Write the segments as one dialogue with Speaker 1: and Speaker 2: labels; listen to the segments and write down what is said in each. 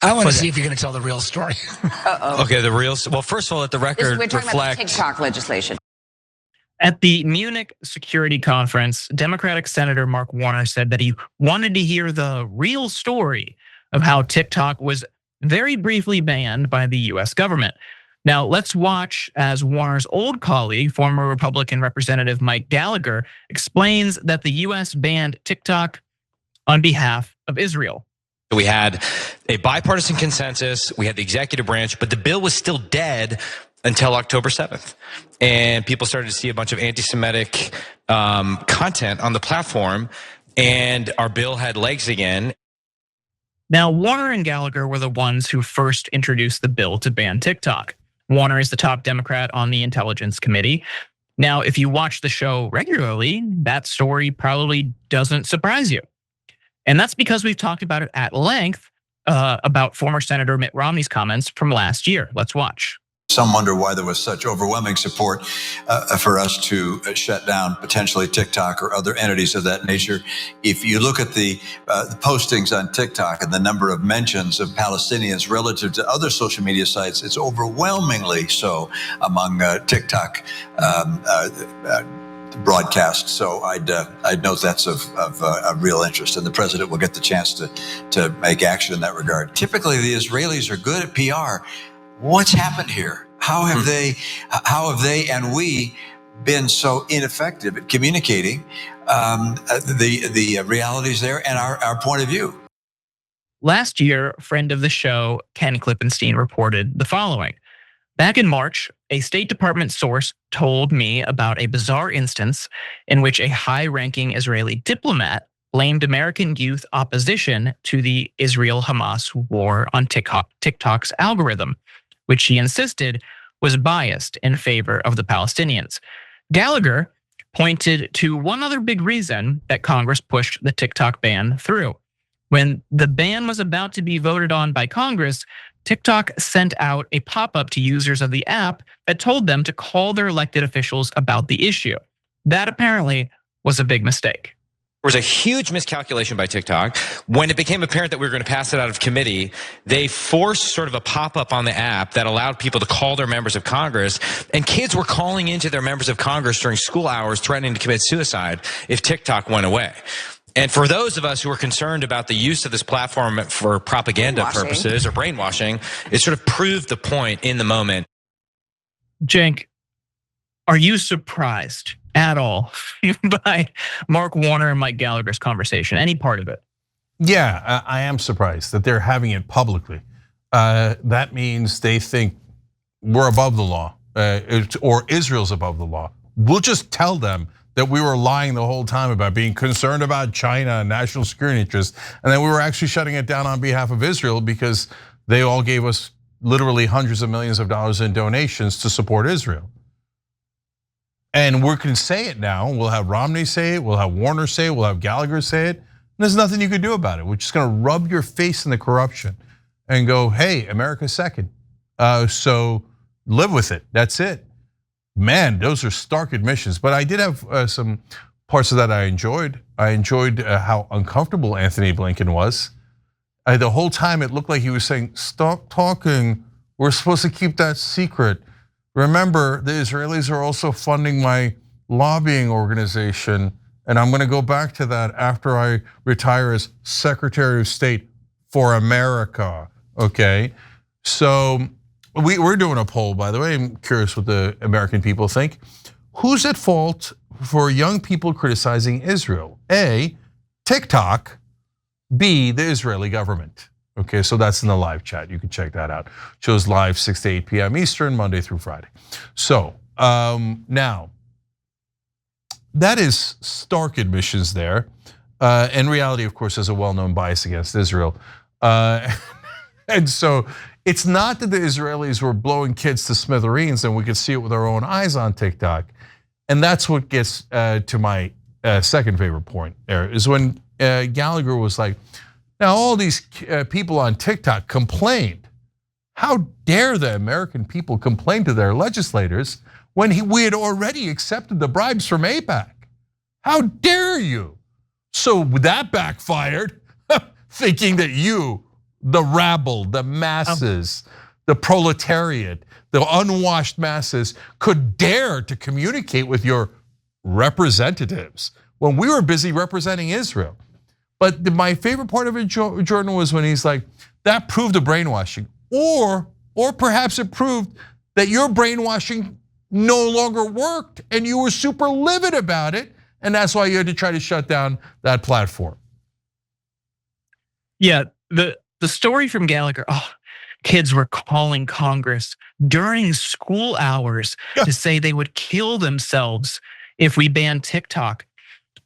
Speaker 1: I want to see if you're going to tell the real story.
Speaker 2: Okay, the real. Well, first of all, let the record
Speaker 3: we're talking
Speaker 2: reflect.
Speaker 3: about the TikTok legislation.
Speaker 4: At the Munich Security Conference, Democratic Senator Mark Warner said that he wanted to hear the real story of how TikTok was very briefly banned by the US government. Now, let's watch as Warner's old colleague, former Republican Representative Mike Gallagher, explains that the US banned TikTok on behalf of Israel.
Speaker 2: We had a bipartisan consensus, we had the executive branch, but the bill was still dead until October 7th. And people started to see a bunch of anti-Semitic content on the platform, and our bill had legs again.
Speaker 4: Now, Warner and Gallagher were the ones who first introduced the bill to ban TikTok. Warner is the top Democrat on the Intelligence Committee. Now, if you watch the show regularly, that story probably doesn't surprise you. And that's because we've talked about it at length about former Senator Mitt Romney's comments from last year. Let's watch.
Speaker 5: Some wonder why there was such overwhelming support for us to shut down potentially TikTok or other entities of that nature. If you look at the postings on TikTok and the number of mentions of Palestinians relative to other social media sites, it's overwhelmingly so among TikTok broadcasts. So I'd note that's of real interest, and the president will get the chance to make action in that regard. Typically, the Israelis are good at PR. What's happened here? How have they and we been so ineffective at communicating the realities there and our point of view?
Speaker 4: Last year, friend of the show, Ken Klippenstein, reported the following. Back in March, a State Department source told me about a bizarre instance in which a high-ranking Israeli diplomat blamed American youth opposition to the Israel-Hamas war on TikTok's algorithm, which he insisted was biased in favor of the Palestinians. Gallagher pointed to one other big reason that Congress pushed the TikTok ban through. When the ban was about to be voted on by Congress, TikTok sent out a pop-up to users of the app that told them to call their elected officials about the issue. That apparently was a big mistake.
Speaker 2: There was a huge miscalculation by TikTok. When it became apparent that we were going to pass it out of committee, they forced sort of a pop-up on the app that allowed people to call their members of Congress, and kids were calling into their members of Congress during school hours threatening to commit suicide if TikTok went away. And for those of us who are concerned about the use of this platform for propaganda purposes or brainwashing, it sort of proved the point in the moment.
Speaker 4: Cenk, are you surprised at all by Mark Warner and Mike Gallagher's conversation? Any part of it?
Speaker 6: Yeah, I am surprised that they're having it publicly. That means they think we're above the law, or Israel's above the law. We'll just tell them that we were lying the whole time about being concerned about China and national security interests, and then we were actually shutting it down on behalf of Israel because they all gave us literally hundreds of millions of dollars in donations to support Israel. And we can say it now. We'll have Romney say it, we'll have Warner say it, we'll have Gallagher say it. And there's nothing you can do about it. We're just gonna rub your face in the corruption and go, hey, America's second. So live with it, that's it. Man, those are stark admissions, but I did have some parts of that I enjoyed. I enjoyed how uncomfortable Anthony Blinken was. The whole time it looked like he was saying, stop talking, we're supposed to keep that secret. Remember, the Israelis are also funding my lobbying organization, and I'm gonna go back to that after I retire as Secretary of State for America, okay? So we're doing a poll, by the way. I'm curious what the American people think. Who's at fault for young people criticizing Israel? A, TikTok, B, the Israeli government. Okay, so that's in the live chat. You can check that out. Shows live 6 to 8 p.m. Eastern, Monday through Friday. So now, that is stark admissions there. And reality, of course, has a well-known bias against Israel. And so it's not that the Israelis were blowing kids to smithereens, and we could see it with our own eyes on TikTok. And that's what gets to my second favorite point there, is when Gallagher was like, now all these people on TikTok complained. How dare the American people complain to their legislators when we had already accepted the bribes from AIPAC? How dare you? So that backfired, thinking that you the rabble, the masses, the proletariat, the unwashed masses could dare to communicate with your representatives when we were busy representing Israel. But my favorite part of it, Jordan, was when he's like, that proved the brainwashing. Or perhaps it proved that your brainwashing no longer worked and you were super livid about it. And that's why you had to try to shut down that platform.
Speaker 4: Yeah, the story from Gallagher, kids were calling Congress during school hours to say they would kill themselves if we banned TikTok.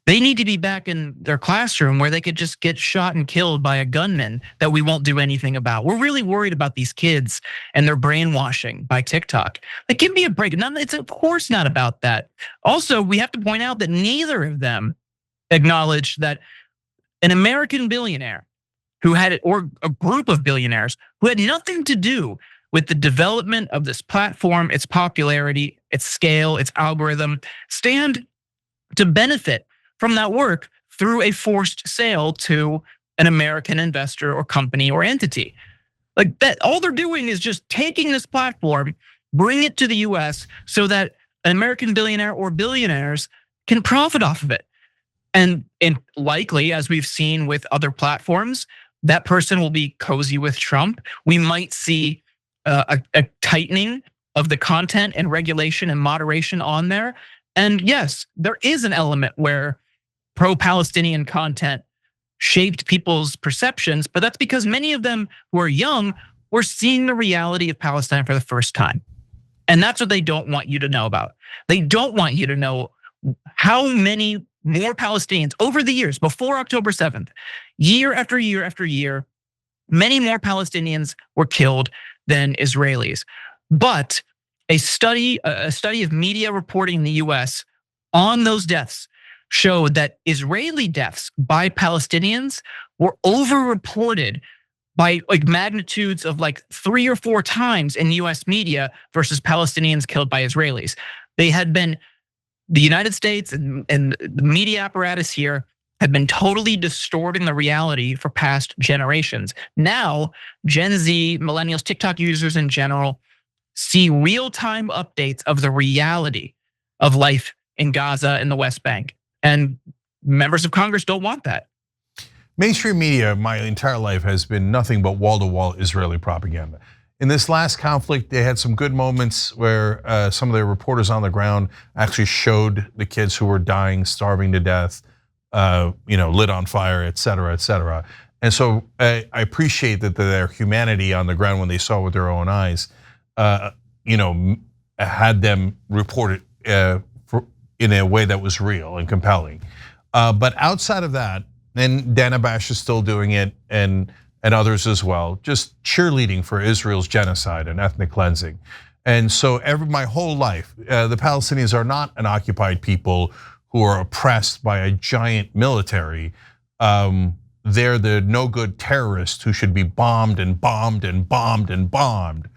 Speaker 4: They need to be back in their classroom where they could just get shot and killed by a gunman that we won't do anything about. We're really worried about these kids and their brainwashing by TikTok. Like, give me a break. It's of course not about that. Also, we have to point out that neither of them acknowledged that an American billionaire who had it, or a group of billionaires who had nothing to do with the development of this platform, its popularity, its scale, its algorithm, stand to benefit from that work through a forced sale to an American investor or company or entity. Like that, all they're doing is just taking this platform, bring it to the US so that an American billionaire or billionaires can profit off of it. And likely, as we've seen with other platforms, that person will be cozy with Trump. We might see a tightening of the content and regulation and moderation on there. And yes, there is an element where pro-Palestinian content shaped people's perceptions, but that's because many of them who are young were seeing the reality of Palestine for the first time. And that's what they don't want you to know about. They don't want you to know how many more Palestinians over the years, before October 7th, year after year after year, many more Palestinians were killed than Israelis. But a study of media reporting in the US on those deaths showed that Israeli deaths by Palestinians were overreported by like magnitudes of like 3 or 4 times in US media versus Palestinians killed by Israelis. They had been, the United States and the media apparatus here had been totally distorting the reality for past generations. Now, Gen Z, millennials, TikTok users in general, see real-time updates of the reality of life in Gaza and the West Bank. And members of Congress don't want that.
Speaker 6: Mainstream media my entire life has been nothing but wall-to-wall Israeli propaganda. In this last conflict, they had some good moments where some of the reporters on the ground actually showed the kids who were dying, starving to death, lit on fire, et cetera, et cetera. And so I appreciate that their humanity on the ground when they saw with their own eyes, had them report it in a way that was real and compelling. But outside of that, and Dana Bash is still doing it, and others as well, just cheerleading for Israel's genocide and ethnic cleansing. And so my whole life, the Palestinians are not an occupied people who are oppressed by a giant military. They're the no good terrorists who should be bombed and bombed and bombed and bombed.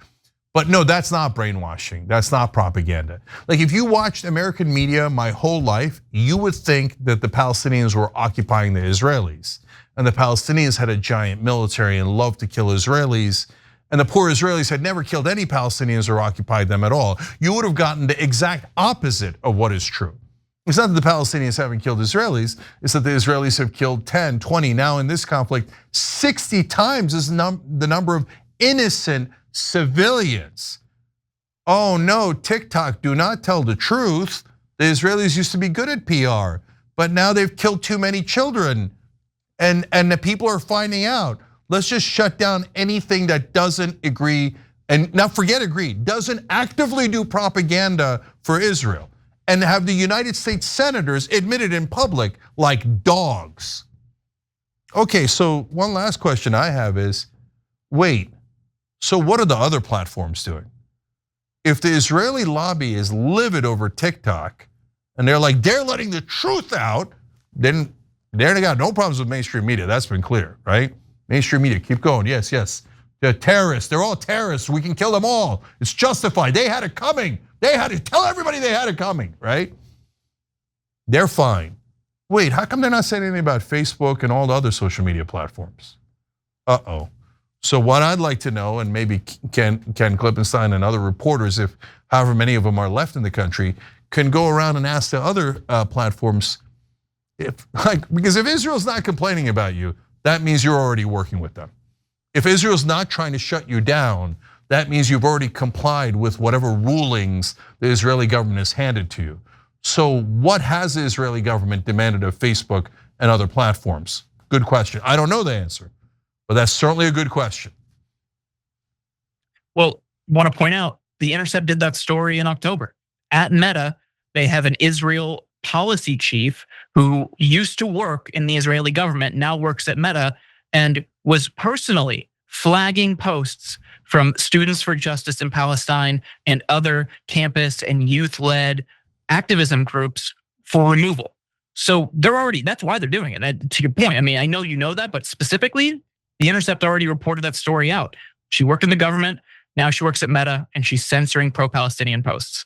Speaker 6: But no, that's not brainwashing. That's not propaganda. Like if you watched American media my whole life, you would think that the Palestinians were occupying the Israelis. And the Palestinians had a giant military and loved to kill Israelis. And the poor Israelis had never killed any Palestinians or occupied them at all. You would have gotten the exact opposite of what is true. It's not that the Palestinians haven't killed Israelis, it's that the Israelis have killed 10, 20, now in this conflict, 60 times is the number of innocent civilians. Oh no, TikTok, do not tell the truth. The Israelis used to be good at PR, but now they've killed too many children. And the people are finding out. Let's just shut down anything that doesn't agree, and now forget agree, doesn't actively do propaganda for Israel. And have the United States senators admitted in public like dogs. Okay, so one last question I have is, wait, so what are the other platforms doing? If the Israeli lobby is livid over TikTok and they're letting the truth out, then they got no problems with mainstream media. That's been clear, right? Mainstream media, keep going, yes, yes. They're terrorists, they're all terrorists, we can kill them all. It's justified, they had it coming. They had to tell everybody they had it coming, right? They're fine. Wait, how come they're not saying anything about Facebook and all the other social media platforms? Uh-oh. So what I'd like to know, and maybe Ken Klippenstein and other reporters, if however many of them are left in the country, can go around and ask the other platforms, because if Israel's not complaining about you, that means you're already working with them. If Israel's not trying to shut you down, that means you've already complied with whatever rulings the Israeli government has handed to you. So what has the Israeli government demanded of Facebook and other platforms? Good question. I don't know the answer, but that's certainly a good question.
Speaker 4: Well, want to point out, The Intercept did that story in October. At Meta, they have an Israel policy chief who used to work in the Israeli government, now works at Meta, and was personally flagging posts from Students for Justice in Palestine and other campus and youth-led activism groups for removal. So that's why they're doing it. And to your point, I mean, I know you know that, but specifically, The Intercept already reported that story out. She worked in the government, now she works at Meta, and she's censoring pro-Palestinian posts.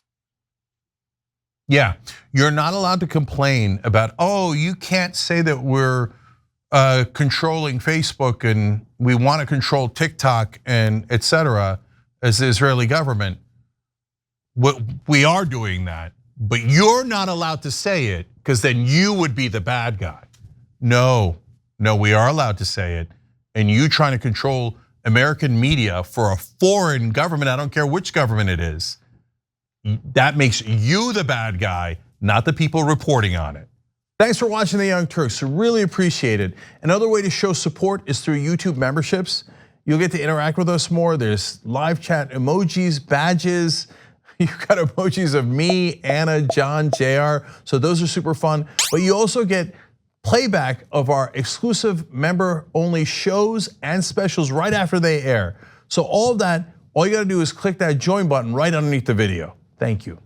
Speaker 6: Yeah, you're not allowed to complain about, oh, you can't say that we're controlling Facebook and we want to control TikTok and et cetera as the Israeli government. We are doing that, but you're not allowed to say it because then you would be the bad guy. No, we are allowed to say it. And you trying to control American media for a foreign government, I don't care which government it is, that makes you the bad guy, not the people reporting on it. Thanks for watching the Young Turks, really appreciate it. Another way to show support is through YouTube memberships. You'll get to interact with us more. There's live chat emojis, badges. You've got emojis of me, Anna, John, JR, so those are super fun. But you also get playback of our exclusive member-only shows and specials right after they air. So all of that, all you gotta do is click that join button right underneath the video. Thank you.